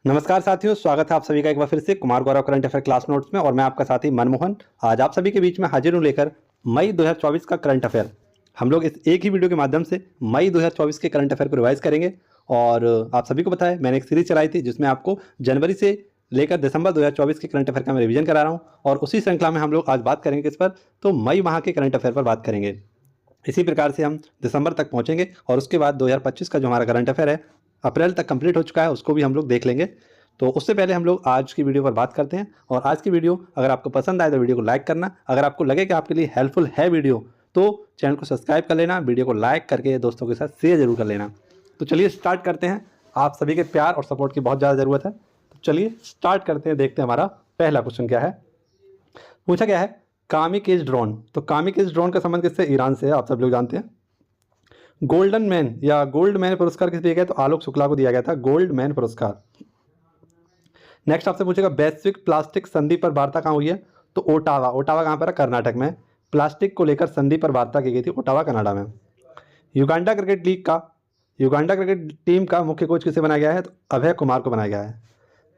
नमस्कार साथियों, स्वागत है आप सभी का एक बार फिर से Kumar Gaurav current affair class notes में। और मैं आपका साथी मनमोहन आज आप सभी के बीच में हाजिर हूँ लेकर मई 2024 का करंट अफेयर। हम लोग इस एक ही वीडियो के माध्यम से मई 2024 के करंट अफेयर को रिवाइज करेंगे। और आप सभी को पता है मैंने एक सीरीज चलाई थी जिसमें आपको जनवरी से लेकर दिसंबर 2024 के करंट अफेयर का मैं रिवीजन करा रहा हूँ। और उसी श्रृंखला में हम लोग आज बात करेंगे किस पर, तो मई माह के करंट अफेयर पर बात करेंगे। इसी प्रकार से हम दिसंबर तक पहुंचेंगे और उसके बाद 2025 का जो हमारा करंट अफेयर है अप्रैल तक कंप्लीट हो चुका है, उसको भी हम लोग देख लेंगे। तो उससे पहले हम लोग आज की वीडियो पर बात करते हैं। और आज की वीडियो अगर आपको पसंद आए तो वीडियो को लाइक करना, अगर आपको लगे कि आपके लिए हेल्पफुल है वीडियो तो चैनल को सब्सक्राइब कर लेना, वीडियो को लाइक करके दोस्तों के साथ शेयर जरूर कर लेना। तो चलिए स्टार्ट करते हैं। आप सभी के प्यार और सपोर्ट की बहुत ज़्यादा ज़रूरत है, तो चलिए स्टार्ट करते हैं। देखते हैं हमारा पहला क्वेश्चन क्या है। पूछा गया है कामिकेज ड्रोन। तो कामिकेज ड्रोन का संबंध किससे? ईरान से है, आप सब लोग जानते हैं। गोल्डन मैन या गोल्ड मैन पुरस्कार किसे दिया गया? तो आलोक शुक्ला को दिया गया था गोल्ड मैन पुरस्कार। नेक्स्ट आपसे पूछेगा वैश्विक प्लास्टिक संधि पर वार्ता कहाँ हुई है? तो ओटावा। ओटावा कहाँ पर है? कर्नाटक में। प्लास्टिक को लेकर संधि पर वार्ता की गई थी ओटावा कनाडा में। युगांडा क्रिकेट लीग का, युगांडा क्रिकेट टीम का मुख्य कोच किसे बनाया गया है? तो अभय कुमार को बनाया गया है।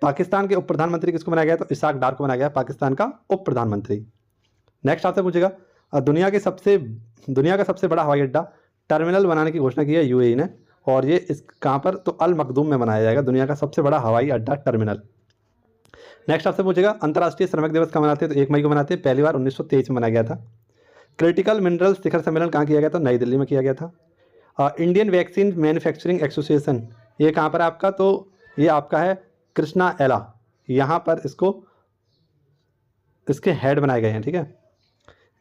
पाकिस्तान के उप प्रधानमंत्री किसको बनाया गया है? तो इसाक डार को बनाया गया है पाकिस्तान का उप प्रधानमंत्री। नेक्स्ट आपसे पूछेगा दुनिया का सबसे बड़ा हवाई अड्डा टर्मिनल बनाने की घोषणा की है यूएई ने। और ये इस कहाँ पर? तो अल मखदूम में बनाया जाएगा दुनिया का सबसे बड़ा हवाई अड्डा टर्मिनल। नेक्स्ट आपसे पूछेगा अंतर्राष्ट्रीय श्रमिक दिवस कब मनाते हैं? तो 1 मई को मनाते हैं। पहली बार 1923 में मनाया गया था। क्रिटिकल मिनरल्स शिखर सम्मेलन कहाँ किया गया था? नई दिल्ली में किया गया था। इंडियन वैक्सीन मैन्युफैक्चरिंग एसोसिएशन ये कहाँ पर है आपका? तो ये आपका है कृष्णा एला, यहाँ पर इसके हेड बनाए गए हैं। ठीक है।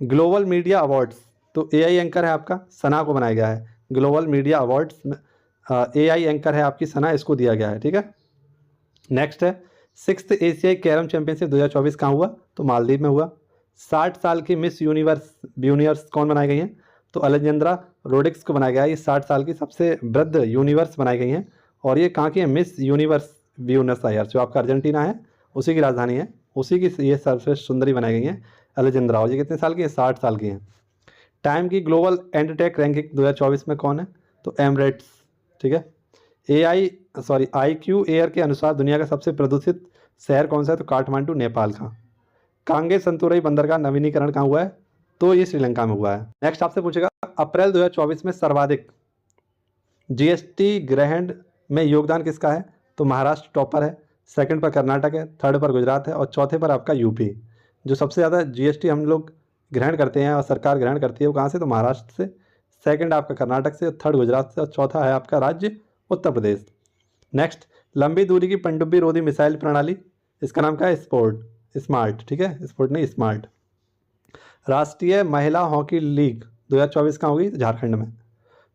ग्लोबल मीडिया अवार्ड्स, तो एआई एंकर है आपका सना को बनाया गया है। ग्लोबल मीडिया अवार्ड्स में एआई एंकर है आपकी सना, इसको दिया गया है। ठीक है। नेक्स्ट है 6th एशियाई कैरम चैंपियनशिप 2024 कहाँ हुआ? तो मालदीव में हुआ। 60 साल की मिस यूनिवर्स कौन बनाई गई हैं? तो अलेजेंद्रा रोडिक्स को बनाया गया है। ये 60 साल की सबसे वृद्ध यूनिवर्स बनाई गई हैं। और ये कहाँ की है? मिस यूनिवर्स ब्यूनस आयर्स, जो आपका अर्जेंटीना है उसी की राजधानी है, उसी की ये सर्वश्रेष्ठ सुंदरी बनाई गई हैं अलेजेंद्रा। और ये कितने साल की है? 60 साल की हैं। टाइम की ग्लोबल एंडरटेक रैंकिंग 2024 में कौन है? तो एमरेट्स। ठीक है। IQ एयर के अनुसार दुनिया का सबसे प्रदूषित शहर कौन सा है? तो काठमांडू नेपाल का। कांगे संतोरई बंदर का नवीनीकरण कहाँ हुआ है? तो ये श्रीलंका में हुआ है। नेक्स्ट आपसे पूछेगा अप्रैल 2024 में सर्वाधिक जीएसटी ग्रहण में योगदान किसका है? तो महाराष्ट्र टॉपर है, सेकंड पर कर्नाटक है, थर्ड पर गुजरात है और चौथे पर आपका यूपी। जो सबसे ज़्यादा जीएसटी हम लोग ग्रहण करते हैं और सरकार ग्रहण करती है वो कहाँ से? तो महाराष्ट्र से, सेकंड आपका कर्नाटक से, थर्ड गुजरात से और चौथा है आपका राज्य उत्तर प्रदेश। नेक्स्ट लंबी दूरी की पनडुब्बी रोधी मिसाइल प्रणाली, इसका नाम क्या है? स्मार्ट। ठीक है, स्पोर्ट नहीं स्मार्ट। राष्ट्रीय महिला हॉकी लीग 2024 कहाँ होगी? झारखंड में।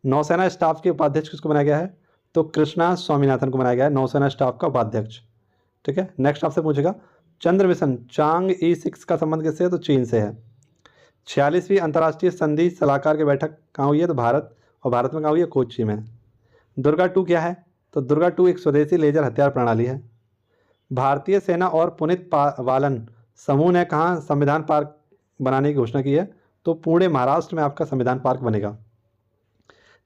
नौसेना स्टाफ के उपाध्यक्ष किसको बनाया गया है? तो कृष्णा स्वामीनाथन को बनाया गया है नौसेना स्टाफ का उपाध्यक्ष। ठीक है। नेक्स्ट आपसे पूछेगा चंद्र मिशन चांग-E6 का संबंध किससे है? तो चीन से है। 46वीं अंतर्राष्ट्रीय संधि सलाहकार की बैठक कहाँ हुई है? तो भारत, और भारत में कहाँ हुई है? कोच्चि में। दुर्गा 2 क्या है? तो दुर्गा 2 एक स्वदेशी लेजर हथियार प्रणाली है। भारतीय सेना और पुनीत वालन समूह ने कहाँ संविधान पार्क बनाने की घोषणा की है? तो पुणे महाराष्ट्र में आपका संविधान पार्क बनेगा।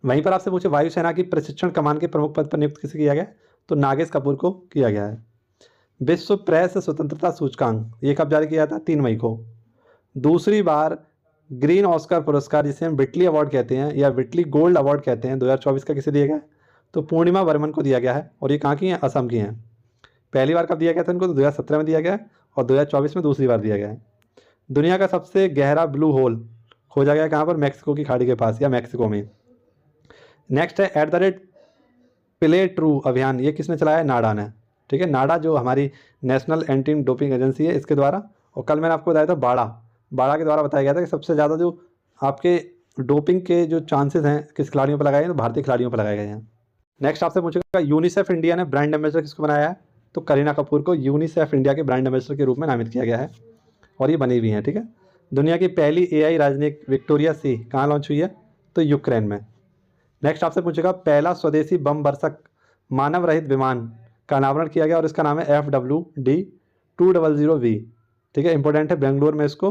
वहीं पर आपसे पूछे वायुसेना की प्रशिक्षण कमान के प्रमुख पद पर नियुक्त किसे किया गया? तो नागेश कपूर को किया गया है। विश्व प्रेस स्वतंत्रता सूचकांक ये कब जारी किया था? 3 मई को। दूसरी बार ग्रीन ऑस्कर पुरस्कार जिसे हम विटली अवार्ड कहते हैं या विटली गोल्ड अवार्ड कहते हैं 2024 का किसे दिया गया है? तो पूर्णिमा वर्मन को दिया गया है। और ये कहाँ की हैं? असम की हैं। पहली बार कब दिया गया था इनको? तो 2017 में दिया गया है और 2024 में दूसरी बार दिया गया है। दुनिया का सबसे गहरा ब्लू होल खोजा गया कहाँ पर? मैक्सिको की खाड़ी के पास या मैक्सिको में। नेक्स्ट है प्ले ट्रू अभियान, ये किसने चलाया है? नाडा ने। ठीक है, नाडा जो हमारी नेशनल एंटी डोपिंग एजेंसी है इसके द्वारा। और कल मैंने आपको बताया था बाड़ा के द्वारा बताया गया था कि सबसे ज़्यादा जो आपके डोपिंग के जो चांसेस हैं किस खिलाड़ियों पर लगाए हैं? तो भारतीय खिलाड़ियों पर लगाए गए हैं। नेक्स्ट आपसे पूछेगा यूनिसेफ इंडिया ने ब्रांड एम्बेसडर किसको बनाया है? तो करीना कपूर को यूनिसेफ इंडिया के ब्रांड एम्बेसडर के रूप में नामित किया गया है और ये बनी हुई हैं। ठीक है। दुनिया की पहली AI राजनयिक विक्टोरिया सी कहाँ लॉन्च हुई है? तो यूक्रेन में। नेक्स्ट आपसे पूछेगा पहला स्वदेशी बम वर्षक मानव रहित विमान का अनावरण किया गया और इसका नाम है FWD-200V। ठीक है, इंपॉर्टेंट है। बेंगलुरु में इसको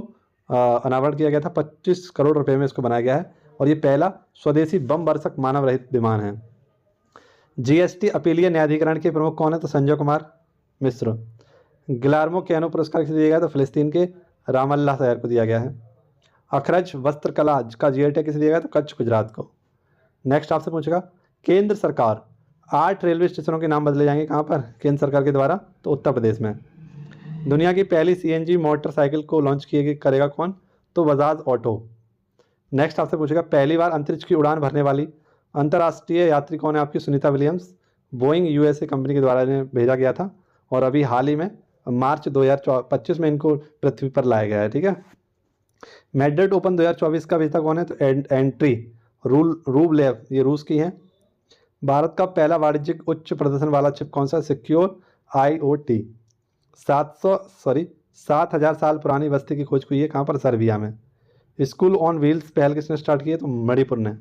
अनावरण किया गया था। 25 करोड़ रुपए में इसको बनाया गया है और ये पहला स्वदेशी बम वर्षक मानव रहित विमान है। GST अपीलीय न्यायाधिकरण के प्रमुख कौन है? तो संजय कुमार। मिस्र। गिलार्मो कैनो पुरस्कार किसे दिया गया? तो फिलिस्तीन के रामल्ला शहर को दिया गया है। अखरज वस्त्रकला का जीआई टैग किसे दिया गया? तो कच्छ गुजरात को। नेक्स्ट आपसे पूछेगा, केंद्र सरकार 8 रेलवे स्टेशनों के नाम बदले जाएंगे कहाँ पर केंद्र सरकार के द्वारा? तो उत्तर प्रदेश में। दुनिया की पहली सीएनजी मोटरसाइकिल को लॉन्च करेगा कौन? तो बजाज ऑटो। नेक्स्ट आपसे पूछेगा, पहली बार अंतरिक्ष की उड़ान भरने वाली अंतर्राष्ट्रीय यात्री कौन है? आपकी Sunita Williams. Boeing USA company के द्वारा इन्हें भेजा गया था और अभी हाल ही में मार्च 2025 में इनको पृथ्वी पर लाया गया है। ठीक है। मैड्रिड ओपन 2024 का विजेता कौन है? तो एंट्री रूबलेव, ये रूस की है। भारत का पहला वाणिज्यिक उच्च प्रदर्शन वाला चिप कौन सा? Secure IoT। 7,000 साल पुरानी बस्ती की खोज हुई है कहाँ पर? सर्बिया में। स्कूल ऑन व्हील्स पहल किसने स्टार्ट की है? तो मणिपुर ने।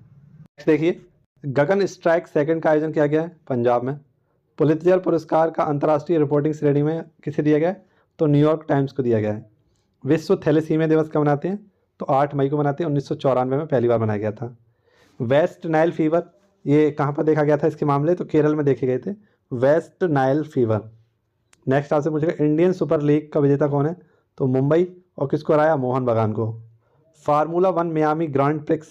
देखिए, गगन स्ट्राइक सेकंड का आयोजन किया गया है पंजाब में। पुलित्जर पुरस्कार का अंतर्राष्ट्रीय रिपोर्टिंग श्रेणी में किसे दिया गया है? तो न्यूयॉर्क टाइम्स को दिया गया है। विश्व थैलेसीमिया दिवस कब मनाते हैं? तो 8 मई को मनाते हैं। 1994 में पहली बार मनाया गया था। वेस्ट नाइल फीवर, ये कहाँ पर देखा गया था इसके मामले? तो केरल में देखे गए थे वेस्ट नाइल फीवर। नेक्स्ट आपसे पूछेगा, इंडियन सुपर लीग का विजेता कौन है? तो मुंबई, और किसको हराया? मोहन बगान को। Formula 1 Miami Grand Prix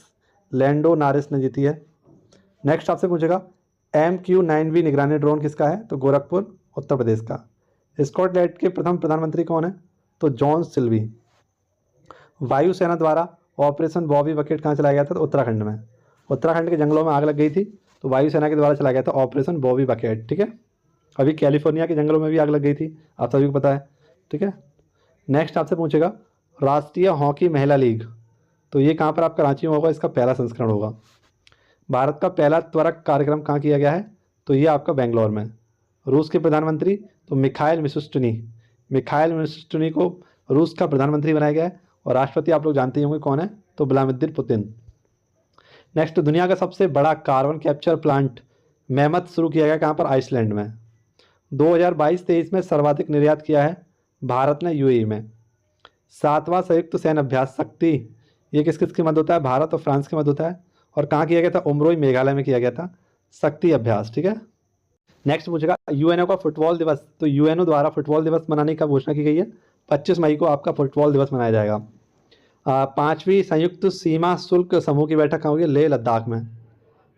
Lando Norris ने जीती है। नेक्स्ट आपसे पूछेगा, MQ-9V निगरानी ड्रोन किसका है? तो गोरखपुर, उत्तर प्रदेश का। स्कॉटलैंड के प्रथम प्रधानमंत्री कौन है? तो जॉन सिल्वी। वायुसेना द्वारा ऑपरेशन बॉबी बकेट कहाँ चलाया गया था? तो उत्तराखंड में। उत्तराखंड के जंगलों में आग लग गई थी तो वायुसेना के द्वारा चलाया गया था ऑपरेशन बॉबी बकेट। ठीक है। अभी कैलिफोर्निया के जंगलों में भी आग लग गई थी, आप सभी को पता है। ठीक है। नेक्स्ट आपसे पूछेगा, राष्ट्रीय हॉकी महिला लीग, तो ये कहाँ पर? आप कराची में होगा, इसका पहला संस्करण होगा। भारत का पहला त्वरक कार्यक्रम कहाँ किया गया है? तो ये आपका बेंगलोर में। रूस के प्रधानमंत्री तो मिखाइल मिशुस्टिनी को रूस का प्रधानमंत्री बनाया गया है। और राष्ट्रपति आप लोग जानते ही होंगे कौन है? तो व्लादिमीर पुतिन। नेक्स्ट, दुनिया का सबसे बड़ा कार्बन कैप्चर प्लांट मेमत शुरू किया गया कहाँ पर? आइसलैंड में। 2022-23 में सर्वाधिक निर्यात किया है भारत ने यूएई में। 7वां संयुक्त सैन्य अभ्यास शक्ति, ये किस किस के मध्य होता है? भारत और फ्रांस के मध्य होता है। और कहाँ किया गया था? उमरोई, मेघालय में किया गया था शक्ति अभ्यास। ठीक है। नेक्स्ट पूछेगा, यूएनओ का फुटबॉल दिवस, तो यूएनओ द्वारा फुटबॉल दिवस मनाने का घोषणा की गई है। 25 मई को आपका फुटबॉल दिवस मनाया जाएगा। 5वीं संयुक्त सीमा शुल्क समूह की बैठक कहाँ होगी? लेह लद्दाख में।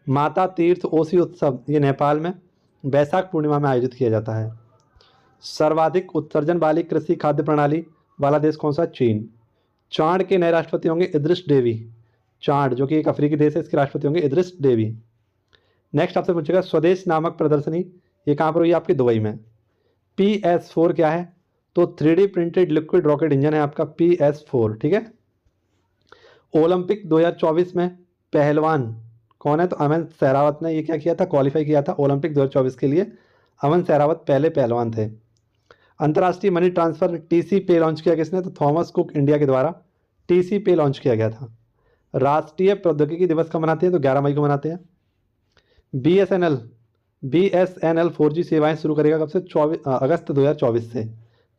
माता तीर्थ ओसी उत्सव, ये नेपाल में बैसाख पूर्णिमा में आयोजित किया जाता है। सर्वाधिक उत्सर्जन वाली कृषि खाद्य प्रणाली वाला देश कौन सा? चीन। चाड के नए राष्ट्रपति होंगे इद्रिस डेवी। चाड जो कि एक अफ्रीकी देश है, इसके राष्ट्रपति होंगे इद्रिस डेवी। नेक्स्ट आपसे पूछेगा, स्वदेश नामक प्रदर्शनी, ये कहाँ पर हुई? आपकी दुबई में। PS4 क्या है? तो 3D printed liquid rocket engine है आपका PS4। ठीक है। ओलंपिक 2024 में पहलवान कौन है? तो अमन सहरावत ने ये क्या किया था? क्वालिफाई किया था ओलंपिक 2024 के लिए। अमन सहरावत पहले पहलवान थे। अंतर्राष्ट्रीय मनी ट्रांसफर TC पे लॉन्च किया किसने? तो थॉमस कुक इंडिया के द्वारा TC पे लॉन्च किया गया था। राष्ट्रीय प्रौद्योगिकी दिवस कब मनाते हैं? तो 11 मई को मनाते हैं। BSNL 4G सेवाएं शुरू करेगा कब से? 24 अगस्त 2024 से।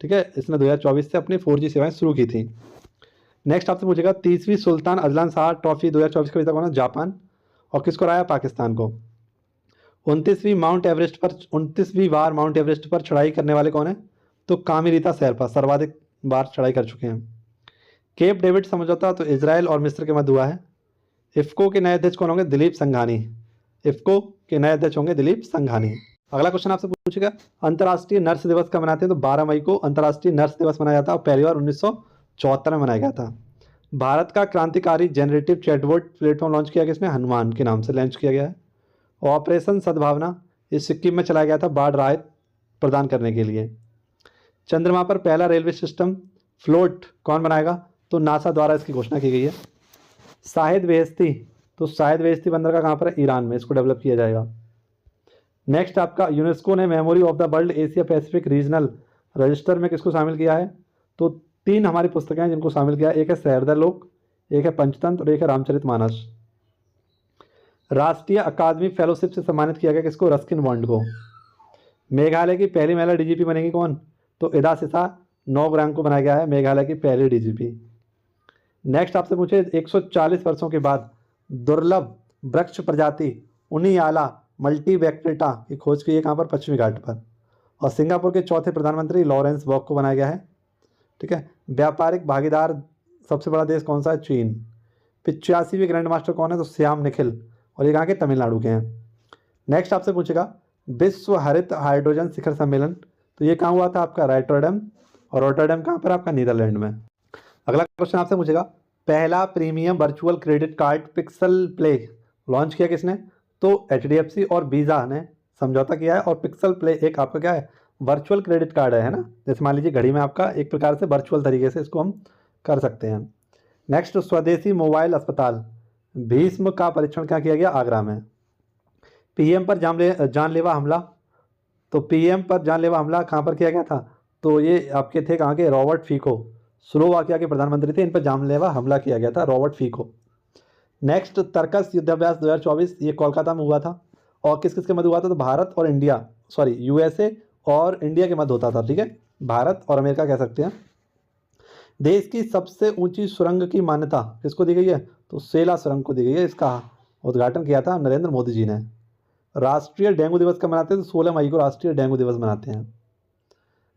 ठीक है। इसने 2024 से अपनी 4G सेवाएं शुरू की थी। नेक्स्ट आपसे पूछेगा, 30वीं सुल्तान अजलान शाह ट्रॉफी 2024 का विजेता कौन है? जापान। और किसको हराया? पाकिस्तान को। 29वीं बार माउंट एवरेस्ट पर चढ़ाई करने वाले कौन है? तो कामिरीता शेरपा सर्वाधिक बार चढ़ाई कर चुके हैं। केप डेविड समझौता तो इजराइल और मिस्र के मध्य हुआ है। इफ्को के नए अध्यक्ष कौन होंगे? दिलीप संघानी। इफ्को के नए अध्यक्ष होंगे दिलीप संघानी। अगला क्वेश्चन आपसे पूछेगा, अंतर्राष्ट्रीय नर्स दिवस कब मनाते हैं? तो 12 मई को अंतर्राष्ट्रीय नर्स दिवस मनाया जाता है और पहली बार 1974 में मनाया गया था। भारत का क्रांतिकारी जनरेटिव चैटबॉट प्लेटफॉर्म लॉन्च किया किसने? हनुमान के नाम से लॉन्च किया गया है। ऑपरेशन सद्भावना, इस सिक्किम में चलाया गया था बाढ़ राहत प्रदान करने के लिए। चंद्रमा पर पहला रेलवे सिस्टम फ्लोट कौन बनाएगा? तो नासा द्वारा इसकी घोषणा की गई है। शाहिद बेहेश्ती, तो शाहिद बेहेश्ती बंदरगाह कहाँ पर है? ईरान में, इसको डेवलप किया जाएगा। नेक्स्ट आपका, यूनेस्को ने memory of the world Asia Pacific regional register में किसको शामिल किया है? तो 3 हमारी पुस्तकें हैं जिनको शामिल किया। एक है सहृदयलोक, एक है पंचतंत्र और एक है रामचरितमानस। राष्ट्रीय अकादमी फेलोशिप से सम्मानित किया गया किसको? रस्किन बॉन्ड को। मेघालय की पहली महिला DGP बनेगी कौन? तो इदा सिसा नौगरांग को बनाया गया है मेघालय की पहली DGP। नेक्स्ट आपसे पूछे, 140 वर्षों के बाद दुर्लभ वृक्ष प्रजाति उनियाला मल्टीवेक्ट्रेटा की खोज की है कहाँ पर? पश्चिमी घाट पर। और सिंगापुर के चौथे प्रधानमंत्री लॉरेंस वॉक को बनाया गया है। ठीक है। व्यापारिक भागीदार सबसे बड़ा देश कौन सा है? चीन। 85वीं ग्रैंड मास्टर कौन है? तो श्याम निखिल, और ये कहाँ के? तमिलनाडु के हैं। नेक्स्ट आपसे पूछेगा विश्व हरित हाइड्रोजन शिखर सम्मेलन, तो ये कहाँ हुआ था? आपका रॉटरडैम, और रॉटरडैम कहाँ पर? आपका नीदरलैंड में। अगला क्वेश्चन आपसे पूछेगा पहला premium virtual credit card pixel play launch किया किसने? तो HDFC और वीज़ा ने समझौता किया है। और पिक्सल प्ले एक आपका क्या है? वर्चुअल क्रेडिट कार्ड है ना, जैसे मान लीजिए घड़ी में आपका एक प्रकार से वर्चुअल तरीके से इसको हम कर सकते हैं। नेक्स्ट स्वदेशी मोबाइल अस्पताल भीष्म का परीक्षण क्या किया गया? आगरा में। PM पर जानलेवा हमला, तो PM पर जानलेवा हमला कहाँ पर किया गया था? तो ये आपके थे कहाँ के? रॉबर्ट फीको, स्लोवाकिया के प्रधानमंत्री थे, इन पर जानलेवा हमला किया गया था, रॉबर्ट फीको। नेक्स्ट तर्कस युद्धाभ्यास 2024 ये कोलकाता में हुआ था, और किस किस के मध्य हुआ था? तो भारत और इंडिया, सॉरी USA और इंडिया के मध्य होता था। ठीक है, भारत और अमेरिका कह सकते हैं। देश की सबसे ऊंची सुरंग की मान्यता किसको दी गई है? तो सेला सुरंग को दी गई है। इसका उद्घाटन किया था नरेंद्र मोदी जी ने। राष्ट्रीय डेंगू दिवस कब मनाते हैं? तो 16 मई को राष्ट्रीय डेंगू दिवस मनाते हैं।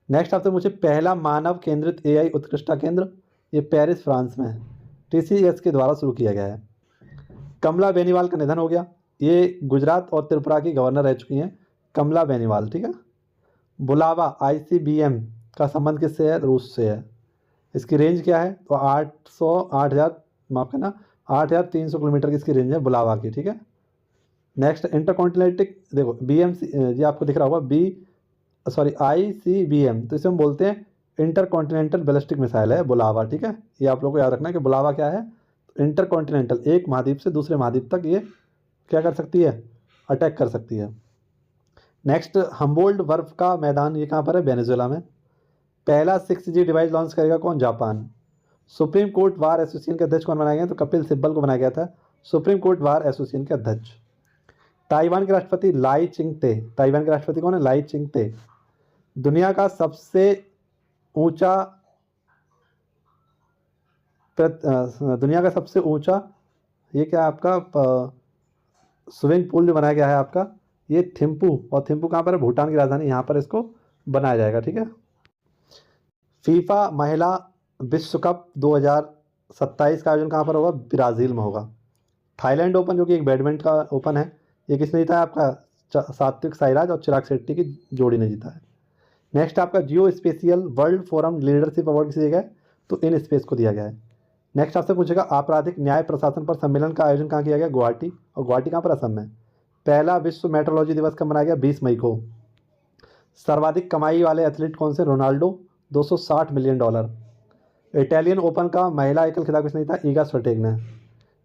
नेक्स्ट आपसे मुझे पहला मानव केंद्रित AI उत्कृष्टता केंद्र, ये पेरिस फ्रांस में TCS के द्वारा शुरू किया गया है। कमला बेनीवाल का निधन हो गया, ये गुजरात और त्रिपुरा की गवर्नर रह चुकी हैं, कमला बेनीवाल। ठीक है। बुलावा ICBM का संबंध किससे है? रूस से है। इसकी रेंज क्या है? तो 8,300 किलोमीटर की इसकी रेंज है बुलावा की। ठीक है। नेक्स्ट इंटरकॉन्टिनेंटल, देखो BMC ये आपको दिख रहा होगा, ICBM, तो इसे हम बोलते हैं इंटरकॉन्टिनेंटल बैलिस्टिक मिसाइल है बुलावा। ठीक है, ये आप लोगों को याद रखना है कि बुलावा क्या है? इंटरकॉन्टिनेंटल, एक महाद्वीप से दूसरे महाद्वीप तक ये क्या कर सकती है? अटैक कर सकती है। नेक्स्ट हम्बोल्ट बर्फ का मैदान, ये कहाँ पर है? वेनेजुएला में। पहला 6G डिवाइस लॉन्च करेगा कौन? Japan. Supreme court bar association के अध्यक्ष कौन बनाया गया? तो कपिल सिब्बल को बनाया गया था सुप्रीम कोर्ट बार एसोसिएशन के अध्यक्ष। ताइवान के राष्ट्रपति लाई चिंगते, ताइवान के राष्ट्रपति कौन है? लाई चिंगते। दुनिया का सबसे ऊंचा ये क्या है आपका? स्विमिंग पूल जो बनाया गया है आपका, ये थिम्पू, और थिम्पू कहाँ पर है? भूटान की राजधानी, यहाँ पर इसको बनाया जाएगा। ठीक है। फीफा महिला विश्व कप 2027 का आयोजन कहाँ पर होगा? ब्राज़ील में होगा। थाईलैंड ओपन जो कि एक बैडमिंटन का ओपन है, ये किसने जीता है? आपका सात्विक साईराज और चिराग शेट्टी की जोड़ी ने जीता है। नेक्स्ट आपका geo spatial world forum leadership award किसे दिया गया है? तो इन स्पेस को दिया गया है। नेक्स्ट आपसे पूछेगा आपराधिक न्याय प्रशासन पर सम्मेलन का आयोजन कहाँ किया गया? गुवाहाटी, और गुवाहाटी कहाँ पर? असम में। पहला विश्व मेट्रोलॉजी दिवस कब मनाया गया? 20 मई को। सर्वाधिक कमाई वाले एथलीट कौन से? Ronaldo, $260 million. इटालियन ओपन का महिला एकल खिताब किसने जीता? ईगा स्विटेक ने।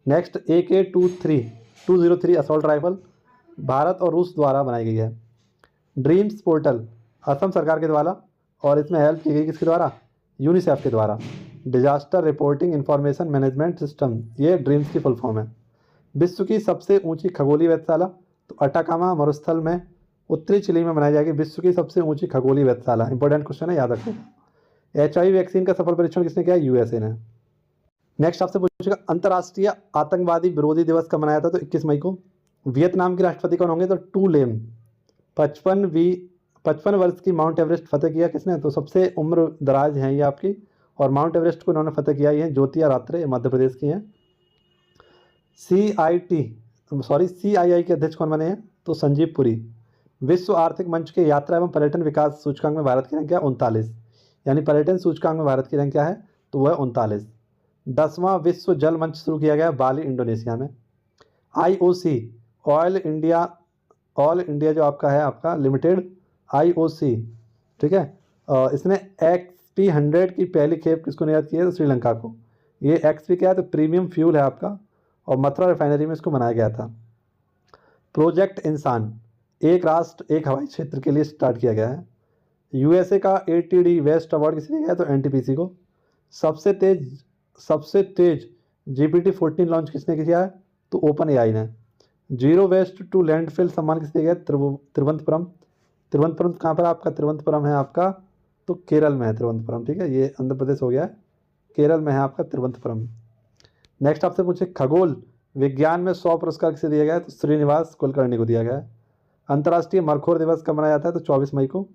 Next AK-203 assault rifle Bharat और रूस द्वारा बनाई गई है। ड्रीम्स पोर्टल असम सरकार के द्वारा, और इसमें हेल्प की गई किसके द्वारा? यूनिसेफ के द्वारा। Disaster reporting information management system, ये ड्रीम्स की फुल फॉर्म है। विश्व की सबसे ऊंची खगोलीय वेधशाला, तो अटाकामा मरुस्थल में उत्तरी चिली में बनाई जाएगी विश्व की सबसे ऊंची खगोलीय वेधशाला। इंपॉर्टेंट क्वेश्चन है, याद रखिएगा। HIV वैक्सीन का सफल परीक्षण किसने किया? USA ने। नेक्स्ट आपसे पूछेगा अंतर्राष्ट्रीय आतंकवादी विरोधी दिवस कब मनाया था? तो 21 मई को। वियतनाम के राष्ट्रपति कौन होंगे? तो टू लेम। 55 वर्ष की माउंट एवरेस्ट फतेह किया किसने? तो सबसे उम्र दराज हैं ये आपकी, और माउंट एवरेस्ट को इन्होंने फतेह किया, ये हैं ज्योतिया रात्रे, मध्य प्रदेश की हैं। CII के अध्यक्ष कौन बने हैं? तो संजीव पुरी। विश्व आर्थिक मंच के यात्रा एवं पर्यटन विकास सूचकांक में भारत की रैंक क्या है? 39, यानी पर्यटन सूचकांक में भारत की रैंक क्या है? तो वह 39। 10वां विश्व जल मंच शुरू किया गया बाली, इंडोनेशिया में। IOC ऑल इंडिया जो आपका है आपका लिमिटेड IOC, ठीक है, इसने XP100 की पहली खेप किसको निर्यात की है? तो श्रीलंका को। ये XP क्या है? तो प्रीमियम फ्यूल है आपका, और मथुरा रिफाइनरी में इसको बनाया गया था। प्रोजेक्ट इंसान एक राष्ट्र एक हवाई क्षेत्र के लिए स्टार्ट किया गया है। USA का ATD वेस्ट अवार्ड किसे दिया गया? तो NTPC को। सबसे तेज GPT-14 लॉन्च किसने किया है? तो OpenAI ने। जीरो वेस्ट टू लैंडफिल सम्मान किसने दिया? तिरुवनंतपुरम। तिरुवनंतपुरम कहाँ पर आपका? तिरुवनंतपुरम है आपका तो केरल में है तिरुवनंतपुरम। ठीक है, ये आंध्र प्रदेश हो गया है, केरल में है आपका तिरुवनंतपुरम। नेक्स्ट आपसे पूछे खगोल विज्ञान में 100 पुरस्कार किसे दिया गया है? तो श्रीनिवास कुलकर्णी को दिया गया है। अंतर्राष्ट्रीय मरखोर दिवस कब मनाया जाता है? तो 24 मई को।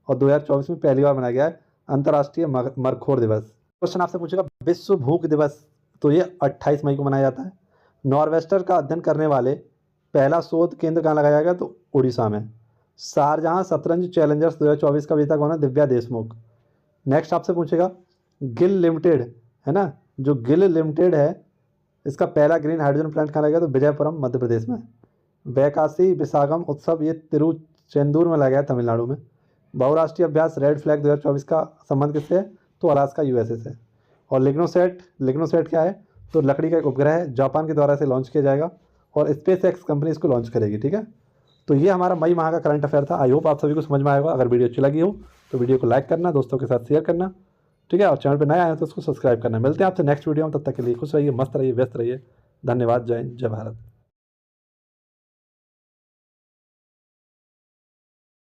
और 2024 में पहली बार मनाया गया है अंतर्राष्ट्रीय मरखोर दिवस। क्वेश्चन आपसे पूछेगा विश्व भूख दिवस, तो ये 28 मई को मनाया जाता है। नॉर्वेस्टर का अध्ययन करने वाले पहला शोध केंद्र कहाँ लगाया गया, तो उड़ीसा में। शारजहां शतरंज चैलेंजर्स 2024 का विजेता कौन है, दिव्या देशमुख। नेक्स्ट आपसे पूछेगा गिल लिमिटेड है ना, जो गिल लिमिटेड है इसका पहला ग्रीन हाइड्रोजन प्लांट कहाँ लगेगा, तो विजयपुरम मध्य प्रदेश में। वैकासी विशाखम उत्सव ये तिरुचेंदूर में लगाया तमिलनाडु में। बहुराष्ट्रीय अभ्यास रेड फ्लैग 2024 का संबंध किससे है, तो अलास्का यूएसए से। और लिग्नोसेट क्या है, तो लकड़ी का एक उपग्रह है, जापान के द्वारा इसे लॉन्च किया जाएगा और स्पेस एक्स कंपनी इसको लॉन्च करेगी। ठीक है, तो ये हमारा मई माह का करंट अफेयर था। आई होप आप सभी को समझ में आएगा। अगर वीडियो अच्छी लगी हो तो वीडियो को लाइक करना, दोस्तों के साथ शेयर करना, ठीक है, और चैनल पर नए आए तो उसको सब्सक्राइब करना। मिलते हैं आपसे नेक्स्ट वीडियो में, तब तक के लिए खुश रहिए, मस्त रहिए, व्यस्त रहिए। धन्यवाद। जय हिंद, जय भारत।